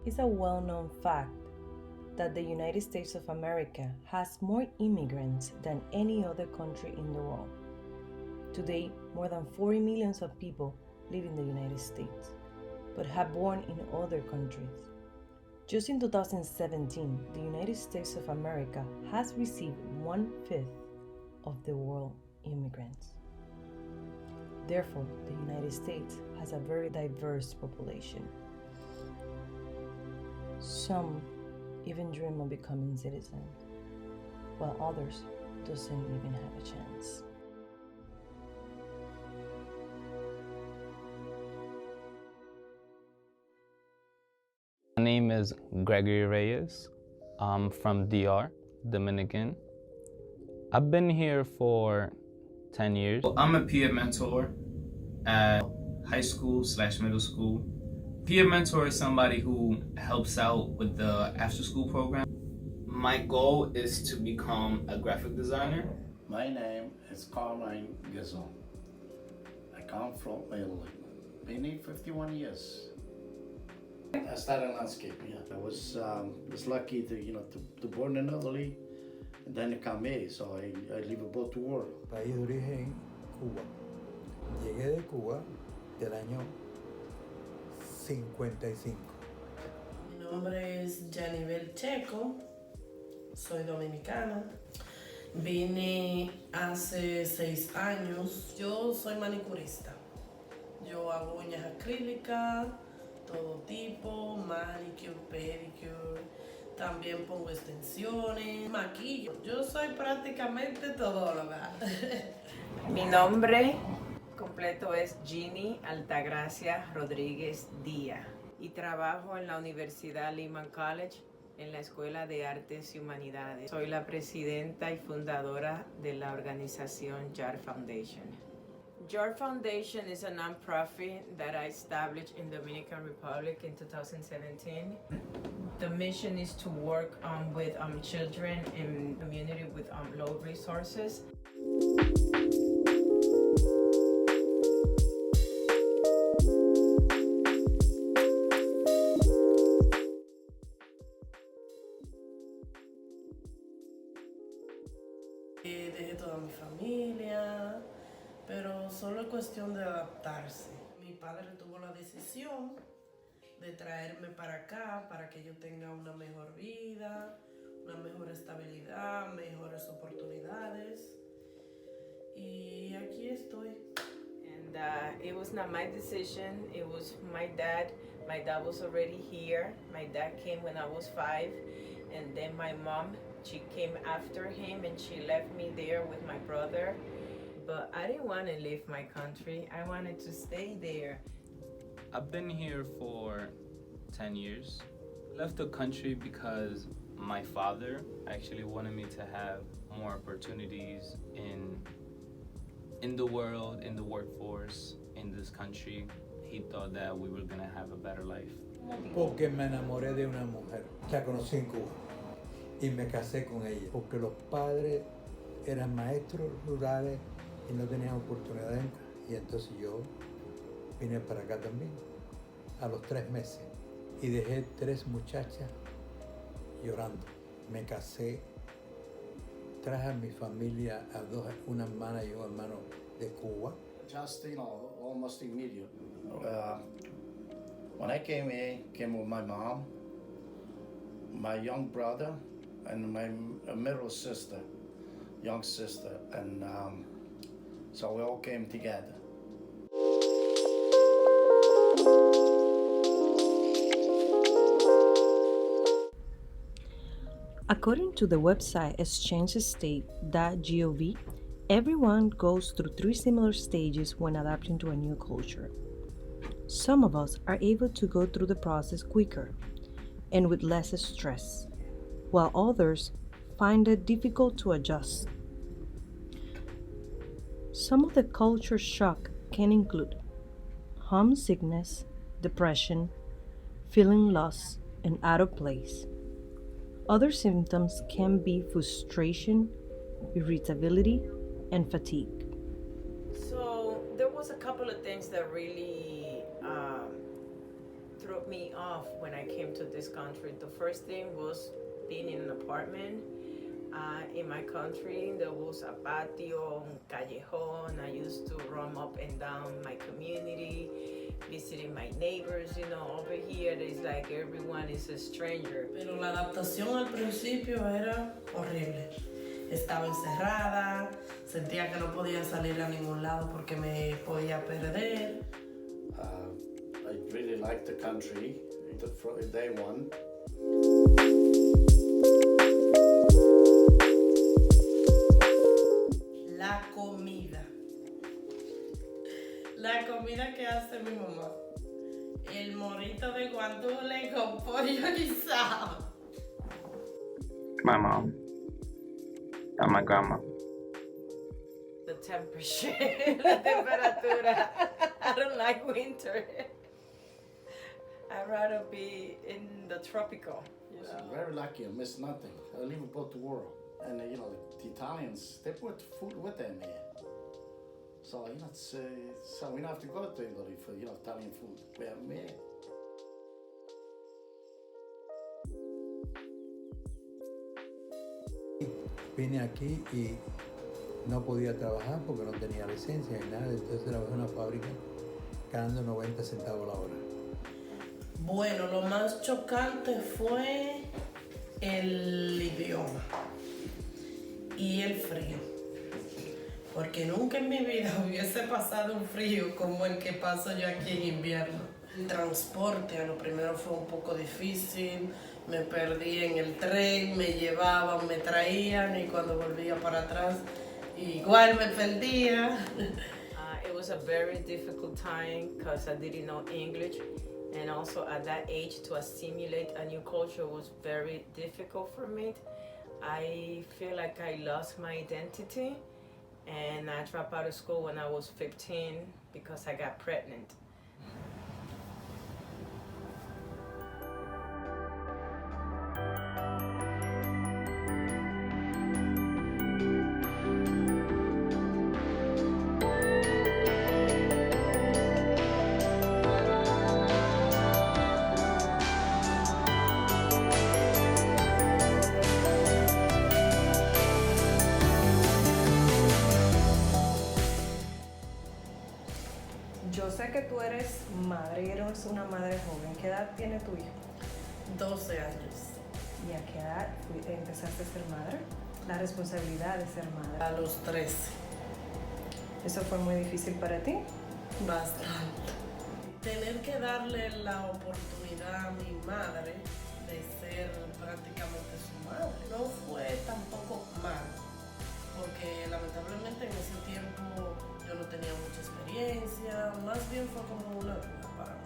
It's a well-known fact that the United States of America has more immigrants than any other country in the world. Today, more than 40 million of people live in the United States, but have born in other countries. Just in 2017, the United States of America has received 1/5 of the world immigrants. Therefore, the United States has a very diverse population. Some even dream of becoming citizens, while others doesn't even have a chance. My name is Gregory Reyes. I'm from DR, Dominican. I've been here for 10 years. I'm a peer mentor at high school/middle school. Peer mentor is somebody who helps out with the after school program. My goal is to become a graphic designer. My name is Carmine Gazon. I come from Italy. Been here 51 years. I started landscaping. Yeah. I was lucky to born in Italy, and then I come here, so I live abroad to work. País de origen, Cuba. Llegué de Cuba del año 55. Mi nombre es Janibel Checo, soy dominicana. Vine hace 6 años. Yo soy manicurista. Yo hago uñas acrílicas, todo tipo, manicure, pedicure. También pongo extensiones, maquillo. Yo soy prácticamente todóloga. Mi nombre completo es Ginny Altagracia Rodríguez Díaz y trabajo en la Universidad Lehman College en la Escuela de Artes y Humanidades. Soy la presidenta y fundadora de la organización JAR Foundation. JAR Foundation is a non-profit that I established in Dominican Republic in 2017. The mission is to work with children in community with low resources. Dejé toda mi familia, pero solo es cuestión de adaptarse. Mi padre tuvo la decisión de traerme para acá para que yo tenga una mejor vida, una mejor estabilidad, mejores oportunidades. Y aquí estoy. And it was not my decision, it was my dad. My dad was already here. My dad came when I was 5, and then my mom, she came after him and she left me there with my brother. But I didn't want to leave my country. I wanted to stay there. I've been here for 10 years. I left the country because my father actually wanted me to have more opportunities in the world, in the workforce, in this country. He thought that we were gonna have a better life. Porque me enamoré de una mujer. La conocí en Cuba y me casé con ella. Porque los padres eran maestros rurales y no tenían oportunidades. Y entonces yo vine para acá también a los 3 meses y dejé 3 muchachas llorando. Me casé, traje a mi familia, a una hermana y un hermano de Cuba. Just, almost immediate. When I came here, came with my mom, my young brother, and my middle sister, young sister, and so we all came together. According to the website exchangestate.gov, everyone goes through 3 similar stages when adapting to a new culture. Some of us are able to go through the process quicker and with less stress, while others find it difficult to adjust. Some of the culture shock can include homesickness, depression, feeling lost and out of place. Other symptoms can be frustration, irritability, and fatigue. So there was a couple of things that really threw me off when I came to this country. The first thing was being in an apartment. In my country, there was a patio, un callejón. I used to roam up and down my community, visiting my neighbors. You know, over here, it's like everyone is a stranger. Pero la adaptación al principio era horrible. Estaba encerrada, sentía que no podía salir a ningún lado porque me podía perder. I really liked the country from day one. La comida. La comida que hace mi mamá. El morito de guandule con pollo guisado. My mom and my grandma. The temperature, la temperatura. I don't like winter. I'd rather be in the tropical. I'm very lucky. I miss nothing. I live in both the world. And the Italians, they put food with them here. So, so we don't have to go to Italy for, Italian food. We have them here. Vine aquí y no podía trabajar porque no tenía licencia ni nada, entonces trabajé en una fábrica ganando 90 centavos la hora. Bueno, lo más chocante fue el idioma y el frío, porque nunca en mi vida hubiese pasado un frío como el que paso yo aquí en invierno. El transporte a lo primero fue un poco difícil, me perdí en el tren, me llevaban, me traían y cuando volvía para atrás igual me perdía. It was a very difficult time because I didn't know English, and also at that age to assimilate a new culture was very difficult for me. I feel like I lost my identity, and I dropped out of school when I was 15 because I got pregnant. Yo sé que tú eres madre y eres una madre joven. ¿Qué edad tiene tu hijo? 12 años. ¿Y a qué edad empezaste a ser madre? La responsabilidad de ser madre. A los 13. ¿Eso fue muy difícil para ti? Bastante. Tener que darle la oportunidad a mi madre de ser prácticamente su madre no fue tampoco malo, porque lamentablemente en ese tiempo yo no tenía mucha experiencia, más bien fue como una ayuda para mí.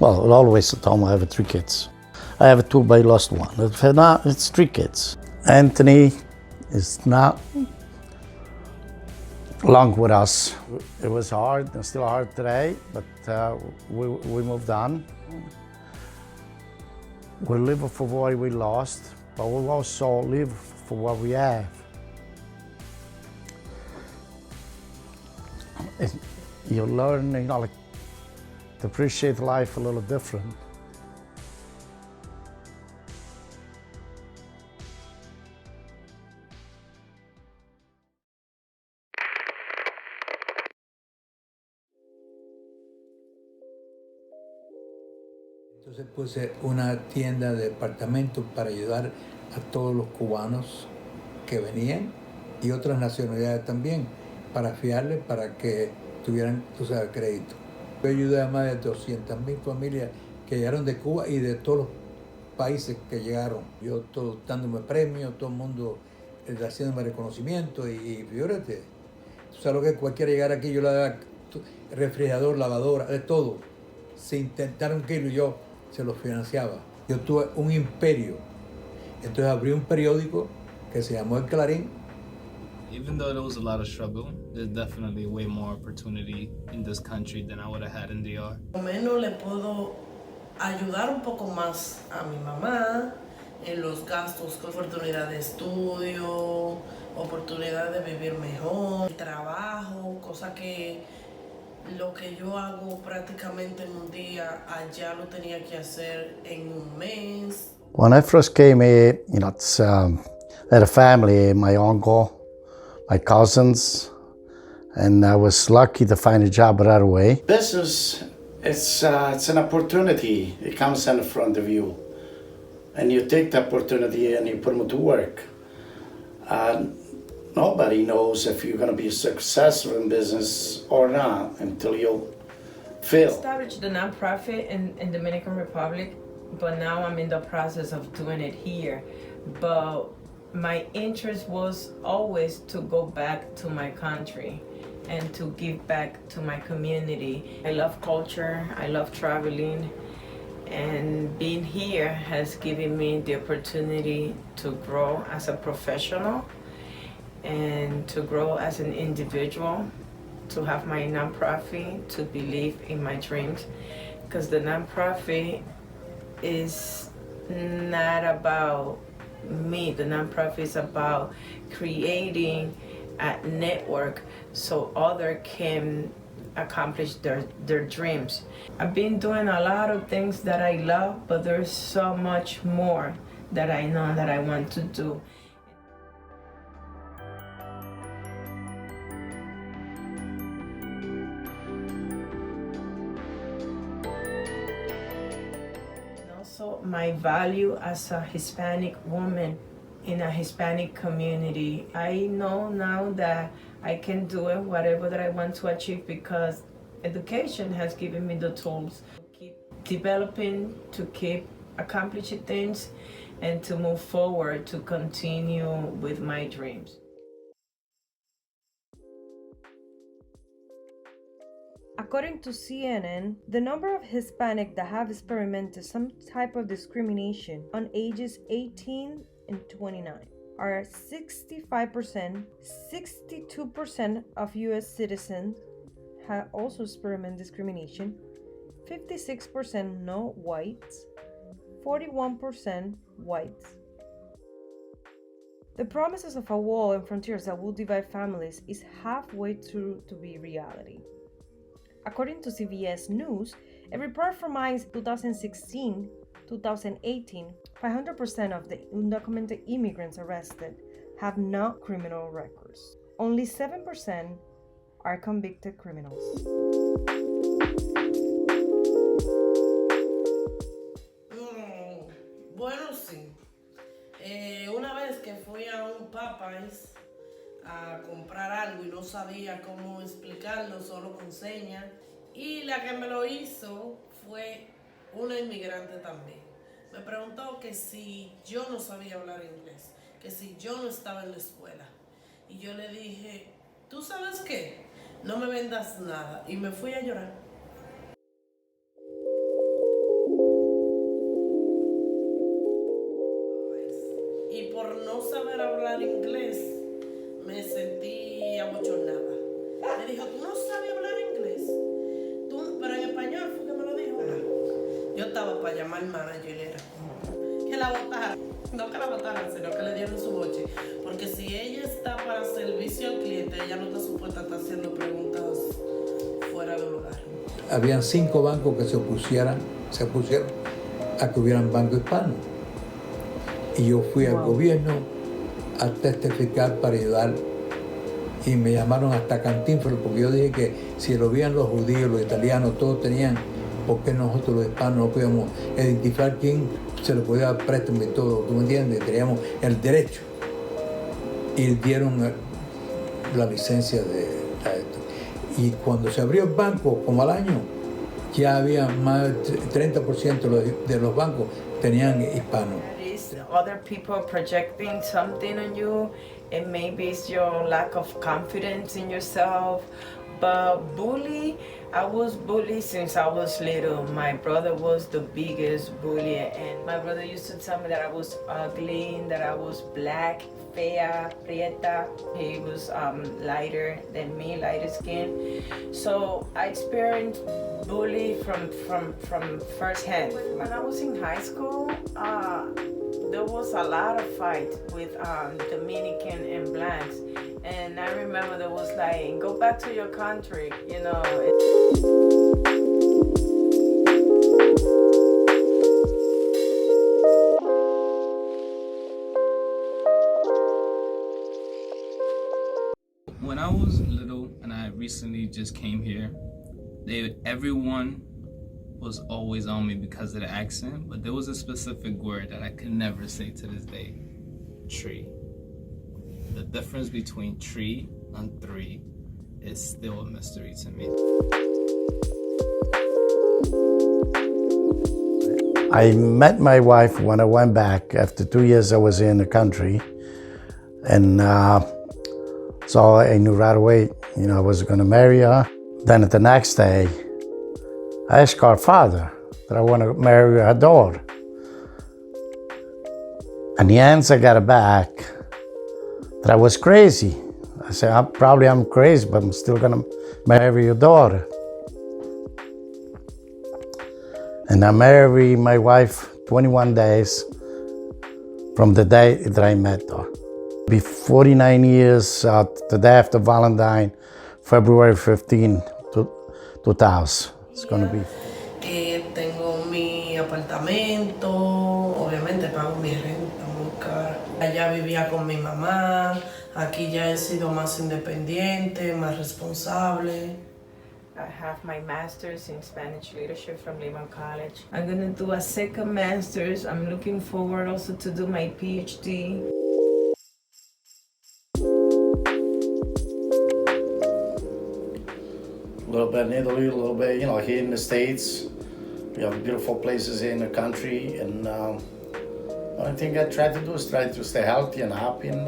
Well, always at home I have 3 kids. I have 2, but I lost 1. Now it's 3 kids. Anthony is not long with us. It was hard and still hard today, but we moved on. We live for what we lost, but we also live for what we have. You learn, like, to appreciate life a little different. Entonces puse una tienda de departamentos para ayudar a todos los cubanos que venían y otras nacionalidades también, para fiarles para que tuvieran, crédito. Yo ayudé a más de 200,000 familias que llegaron de Cuba y de todos los países que llegaron. Yo todo dándome premios, todo el mundo haciéndome reconocimiento y fíjate, tú sabes lo que es cualquiera llegar aquí, yo le daba refrigerador, lavadora, de todo. Se intentaron que yo se los financiaba. Yo tuve un imperio. Entonces abrí un periódico que se llamó El Clarín Even though there was a lot of struggle, there's definitely way more opportunity in this country than I would have had in DR. Por lo menos le puedo ayudar un poco más a mi mamá en los gastos, con oportunidad de estudio, oportunidad de vivir mejor, trabajo, cosa que lo que yo hago prácticamente en un día, allá lo tenía que hacer en un mes. When I first came here, I had a family, my uncle, my cousins, and I was lucky to find a job right away. Business, it's an opportunity. It comes in front of you, and you take the opportunity and you put them to work. Nobody knows if you're going to be successful in business or not until you fail. I established the nonprofit in Dominican Republic, but now I'm in the process of doing it here. But my interest was always to go back to my country and to give back to my community. I love culture, I love traveling, and being here has given me the opportunity to grow as a professional and to grow as an individual, to have my nonprofit, to believe in my dreams, because the nonprofit is not about me. The nonprofit is about creating a network so others can accomplish their dreams. I've been doing a lot of things that I love, but there's so much more that I know that I want to do. Also, my value as a Hispanic woman in a Hispanic community. I know now that I can do it, whatever that I want to achieve, because education has given me the tools to keep developing, to keep accomplishing things, and to move forward, to continue with my dreams. According to CNN, the number of Hispanic that have experimented some type of discrimination on ages 18 and 29 are 65%, 62% of US citizens have also experienced discrimination, 56% no whites, 41% whites. The promises of a wall and frontiers that will divide families is halfway through to be reality. According to CBS News, a report from ICE 2016-2018, 500% of the undocumented immigrants arrested have no criminal records. Only 7% are convicted criminals. Bueno, sí. Una vez que fui a un Popeyes a comprar algo y no sabía cómo explicarlo, solo con señas, y la que me lo hizo fue una inmigrante también. Me preguntó que si yo no sabía hablar inglés, que si yo no estaba en la escuela, y yo le dije, ¿tú sabes qué? No me vendas nada, y me fui a llorar. Y por no saber hablar inglés, me sentí abochornada. Me dijo, ¿tú no sabes hablar inglés? Pero en español fue que me lo dijo. Yo estaba para llamar al manager, era que la votaran. No que la votaran, sino que le dieron su boche. Porque si ella está para servicio al cliente, ella no está supuesta a estar haciendo preguntas fuera de lugar. Habían 5 bancos que se opusieron a que hubieran banco hispano. Y yo fui al gobierno a testificar para ayudar, y me llamaron hasta Cantinflas, porque yo dije que si lo veían los judíos, los italianos, todos tenían, ¿por qué nosotros los hispanos no podíamos identificar quién se le podía dar préstamo y todo? ¿Tú me entiendes? Teníamos el derecho, y dieron la licencia de esto. Y cuando se abrió el banco, como al año, ya había más del 30% de los bancos tenían hispanos. Other people projecting something on you, and maybe it's your lack of confidence in yourself. But bully, I was bullied since I was little. My brother was the biggest bully, and my brother used to tell me that I was ugly, and that I was black, fea, prieta. He was lighter than me, lighter skin. So I experienced bully from first hand. When I was in high school, there was a lot of fight with Dominican and blacks. And I remember there was like, go back to your country, you know. When I was little and I recently just came here, everyone was always on me because of the accent, but there was a specific word that I could never say to this day: tree. The difference between tree and three is still a mystery to me. I met my wife when I went back after 2 years I was in the country, and so I knew right away, you know, I was going to marry her. Then the next day, I asked her father that I want to marry her daughter, and the answer I got back that I was crazy. I said, I'm crazy, but I'm still gonna marry your daughter. And I married my wife 21 days from the day that I met her. Be 49 years the day after Valentine, February 15, 2000. It's gonna be. Tengo mi apartamento, obviamente pago mi renta muy cara. Allá vivía con mi mamá, aquí ya he sido más independiente, más responsable. I have my master's in Spanish leadership from Lehman College. I'm gonna do a second master's. I'm looking forward also to do my PhD. A little bit in Italy, a little bit, you know, here in the States. We have beautiful places in the country, and the only thing I try to do is try to stay healthy and happy, and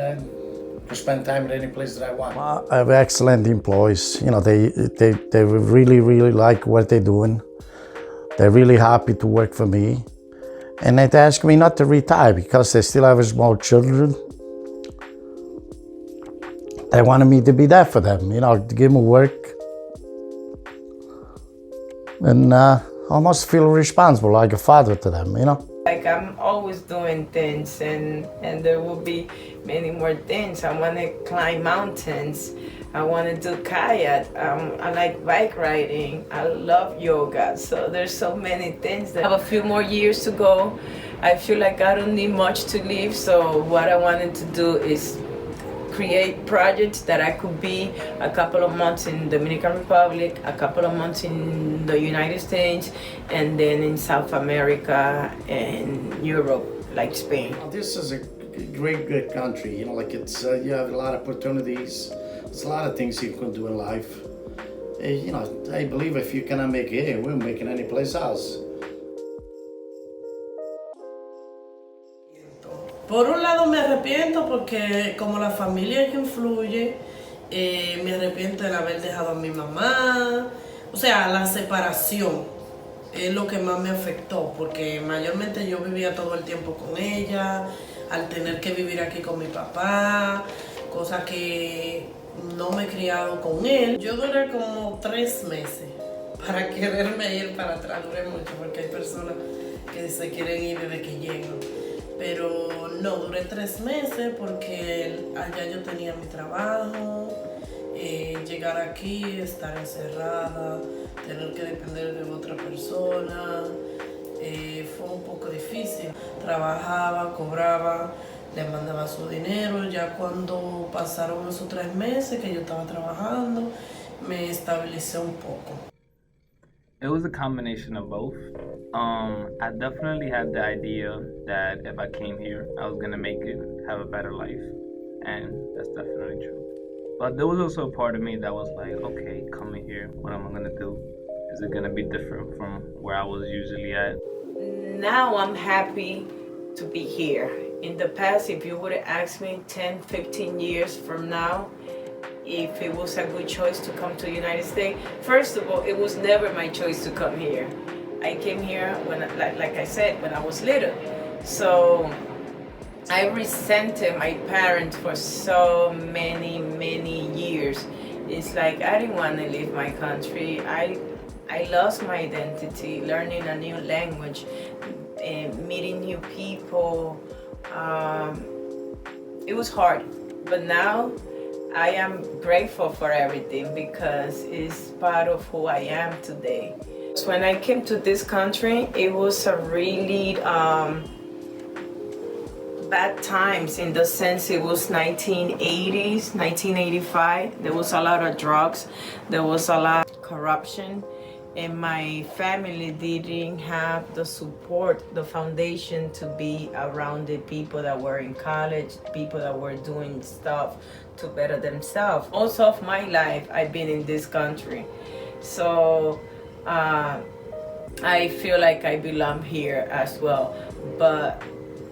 to spend time at any place that I want. I have excellent employees. You know, they really like what they're doing. They're really happy to work for me, and they ask me not to retire because they still have small children. They wanted me to be there for them, you know, to give them work, and almost feel responsible, like a father to them, you know. Like I'm always doing things, and there will be many more things. I want to climb mountains. I want to do kayak. I like bike riding. I love yoga. So there's so many things. That I have a few more years to go. I feel like I don't need much to live. So what I wanted to do is create projects that I could be a couple of months in Dominican Republic, a couple of months in the United States, and then in South America and Europe, like Spain. This is a great country, you know, like it's, you have a lot of opportunities. There's a lot of things you can do in life. You know, I believe if you cannot make it here, we'll make it any place else. Por un lado me arrepiento porque como la familia que influye, me arrepiento de haber dejado a mi mamá. O sea, la separación es lo que más me afectó, porque mayormente yo vivía todo el tiempo con ella, al tener que vivir aquí con mi papá, cosa que no me he criado con él. Yo duré como 3 meses para quererme ir para atrás, duré mucho, porque hay personas que se quieren ir desde que llegan. Pero no, duré 3 meses porque allá yo tenía mi trabajo, llegar aquí, estar encerrada, tener que depender de otra persona, fue un poco difícil. Trabajaba, cobraba, le mandaba su dinero. Ya cuando pasaron esos 3 meses que yo estaba trabajando, me estabilicé un poco. It was a combination of both. I definitely had the idea that if I came here, I was gonna make it, have a better life, and that's definitely true. But there was also a part of me that was like, okay, coming here, what am I gonna do? Is it gonna be different from where I was usually at? Now I'm happy to be here In the past, if you would have asked me 10, 15 years from now, if it was a good choice to come to the United States, first of all, it was never my choice to come here. I came here when, like I said, when I was little. So I resented my parents for so many years. It's like I didn't want to leave my country. I lost my identity, learning a new language, meeting new people. It was hard, but now I am grateful for everything because it's part of who I am today. When I came to this country, it was a really bad times, in the sense it was 1980s, 1985. There was a lot of drugs, there was a lot of corruption, and my family didn't have the support, the foundation to be around the people that were in college, people that were doing stuff to better themselves. Most of my life I've been in this country, so I feel like I belong here as well, but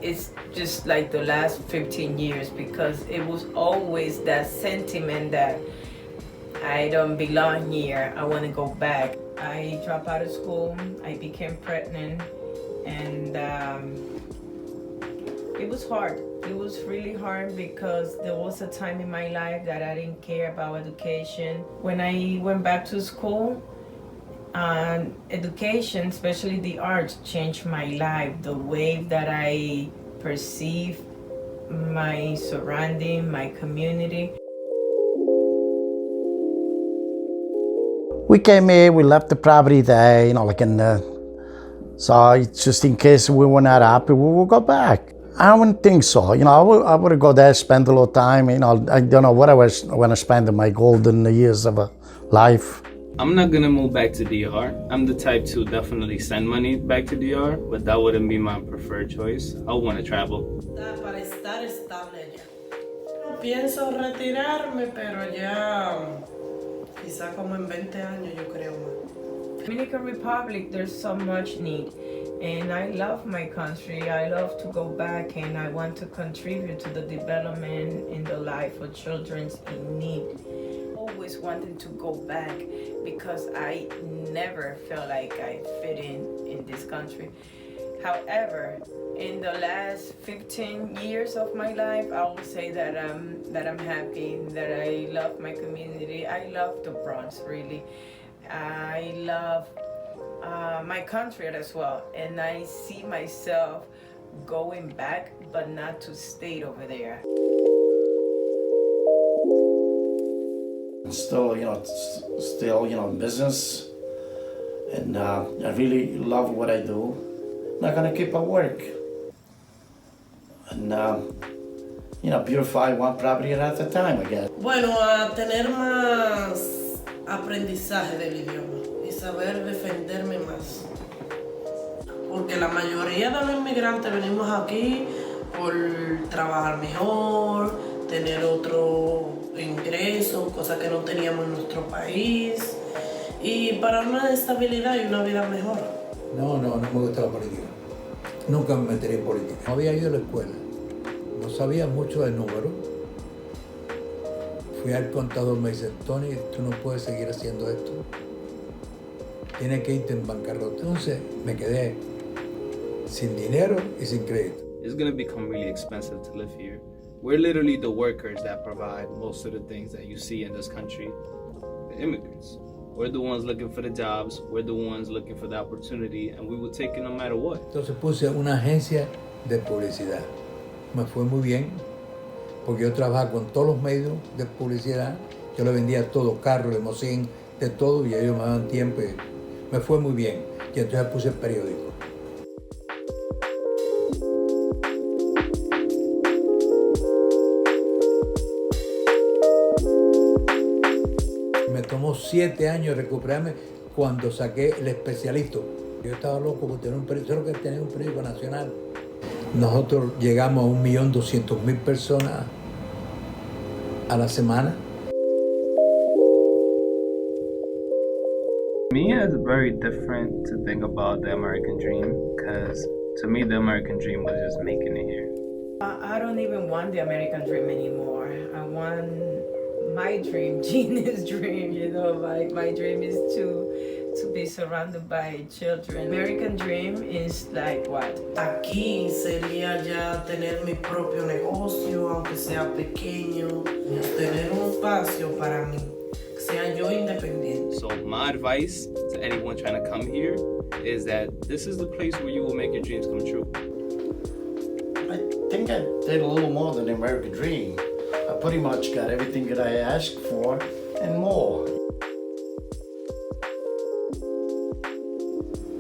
it's just like the last 15 years, because it was always that sentiment that I don't belong here, I want to go back. I dropped out of school, I became pregnant, and it was hard. It was really hard because there was a time in my life that I didn't care about education. When I went back to school, education, especially the arts, changed my life. The way that I perceive my surrounding, my community. We came here, we left the property there, so it's just in case we were not happy, we will go back. I wouldn't think so. I would go there, spend a little time. I don't know what I was going to spend in my golden years of life. I'm not gonna move back to DR. I'm the type to definitely send money back to DR, but that wouldn't be my preferred choice. I want to travel. Para estar estable allá. Pienso retirarme, pero ya quizá como en 20 años, yo creo más. Dominican Republic, there's so much need, and I love my country. I love to go back, and I want to contribute to the development in the life of children in need. Always wanting to go back because I never felt like I fit in this country. However, in the last 15 years of my life, I will say that I'm happy, that I love my community. I love the Bronx, really. I love my country as well, and I see myself going back, but not to stay over there. Still, in business, and I really love what I do. Not gonna keep at work, and beautify one property at a time, I guess. Bueno, a tener más aprendizaje del idioma y saber defenderme más, porque la mayoría de los inmigrantes venimos aquí por trabajar mejor, tener otro ingreso, cosas que no teníamos en nuestro país, y para una estabilidad y una vida mejor. No me gusta la política. Nunca me metería en política. No había ido a la escuela, no sabía mucho de números. Fui al contador, me dice, Tony, tú no puedes seguir haciendo esto. Tienes que irte en bancarrota. Entonces me quedé sin dinero y sin crédito. It's gonna become really expensive to live here. We're literally the workers that provide most of the things that you see in this country, the immigrants. We're the ones looking for the jobs, we're the ones looking for the opportunity, and we will take it no matter what. Entonces puse una agencia de publicidad. Me fue muy bien, porque yo trabajaba con todos los medios de publicidad. Yo le vendía todo, carro, limusín, de todo, y ellos me daban tiempo. Y me fue muy bien. Y entonces puse el periódico. Me tomó 7 años recuperarme cuando saqué el especialista. Yo estaba loco por tener un periódico, solo que tenía un periódico nacional. Nosotros llegamos a 1.200.000 personas a la semana. For me, it's very different to think about the American dream, because to me, the American dream was just making it here. I don't even want the American dream anymore. I want my dream, Gina's dream, you know, my dream is to be surrounded by children. American dream is like what? Aquí sería ya tener mi propio negocio, aunque sea pequeño, tener un espacio para mí, que sea yo independiente. So my advice to anyone trying to come here is that this is the place where you will make your dreams come true. I think I did a little more than the American dream. I pretty much got everything that I asked for and more.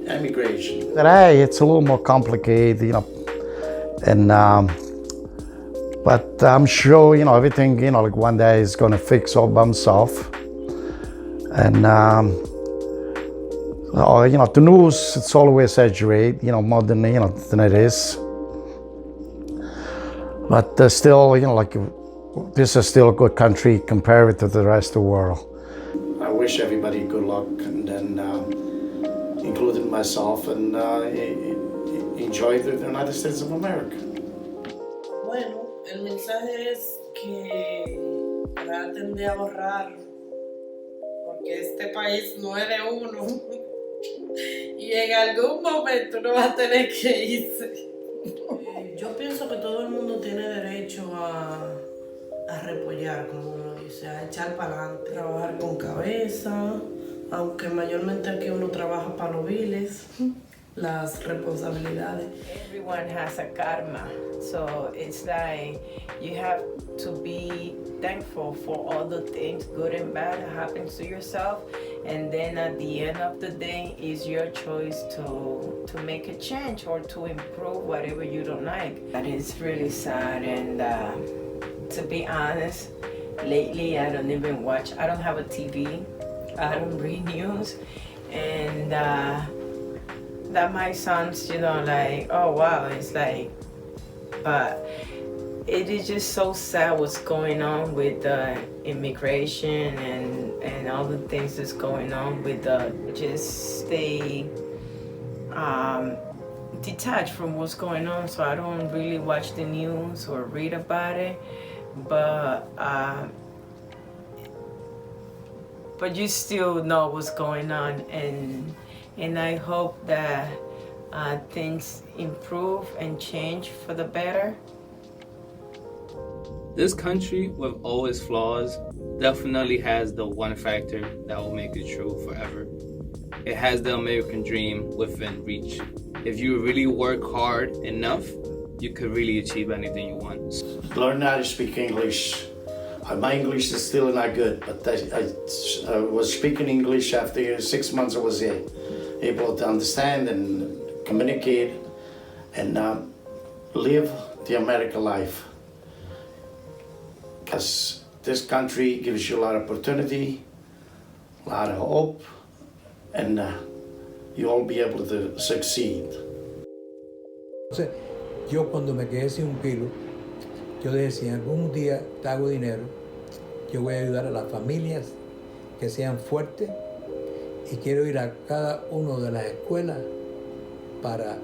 Immigration. Today it's a little more complicated, you know, and but I'm sure, you know, everything, you know, like one day is going to fix all by himself. And you know, the news, it's always exaggerated, you know, more than, you know, than it is. But still, you know, like this is still a good country compared to the rest of the world. I wish everybody good luck, and then including myself, and enjoy the United States of America. Bueno, el mensaje es que traten de ahorrar, porque este país no es de uno y en algún momento uno va a tener que irse. Yo pienso que todo el mundo tiene derecho a repollar, como uno dice, a echar para adelante, trabajar con cabeza, aunque mayormente aquí uno trabaja para los biles, las responsabilidades. Everyone has a karma, so it's like you have to be thankful for all the things, good and bad, that happens to yourself, and then at the end of the day, it's your choice to make a change or to improve whatever you don't like. That is really sad, and to be honest, lately I don't even watch. I don't have a TV. I don't read news, and that might sound, you know, like, oh wow, it's like, but it is just so sad what's going on with immigration and all the things that's going on with just stay detached from what's going on. So I don't really watch the news or read about it, but you still know what's going on, and I hope that things improve and change for the better. This country, with all its flaws, definitely has the one factor that will make it true forever. It has the American dream within reach. If you really work hard enough, you could really achieve anything you want. Learn how to speak English. My English is still not good, but I was speaking English after 6 months I was here, able to understand and communicate and live the American life. Because this country gives you a lot of opportunity, a lot of hope, and you'll be able to succeed. Entonces, yo cuando me quedé sin un kilo, yo decía, si algún día te hago dinero, yo voy a ayudar a las familias que sean fuertes y quiero ir a cada una de las escuelas para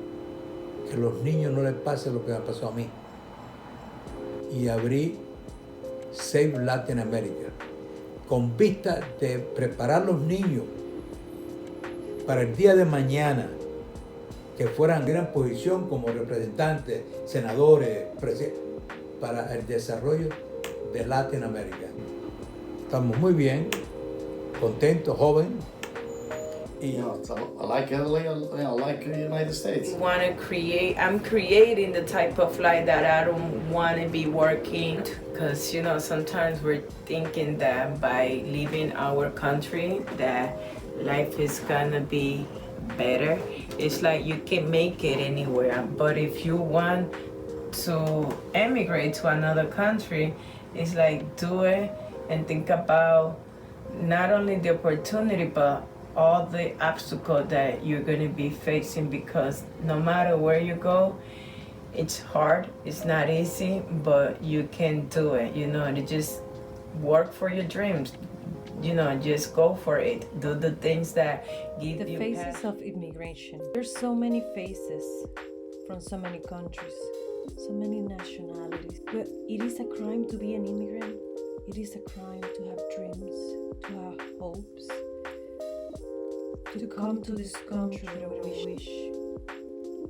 que los niños no les pase lo que me pasó a mí. Y abrí Save Latin America con vista de preparar los niños para el día de mañana, que fueran en gran posición como representantes, senadores, para el desarrollo de Latinoamérica. Estamos muy bien, contentos, jóvenes. You know, I like Italy, I like the United States. I'm creating the type of life that I don't want to be working, because, you know, sometimes we're thinking that by leaving our country that life is gonna be better. It's like you can make it anywhere, but if you want to emigrate to another country, it's like do it and think about not only the opportunity but all the obstacles that you're going to be facing, because no matter where you go, it's hard, it's not easy, but you can do it, you know, to just work for your dreams, you know, just go for it, do the things that give The you faces of immigration. There's so many faces from so many countries. so many nationalities. But it is a crime to be an immigrant. It is a crime to have dreams, to have hopes, to come to this country with a wish,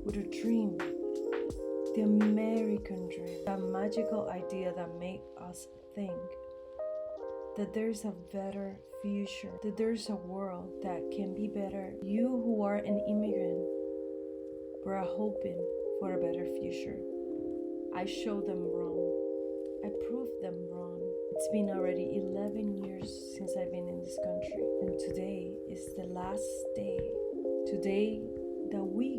with a dream, the American dream, that magical idea that made us think that there's a better future, that there's a world that can be better. You who are an immigrant were hoping for a better future. I showed them wrong. I proved them wrong. It's been already 11 years since I've been in this country, and today is the last day. Today that we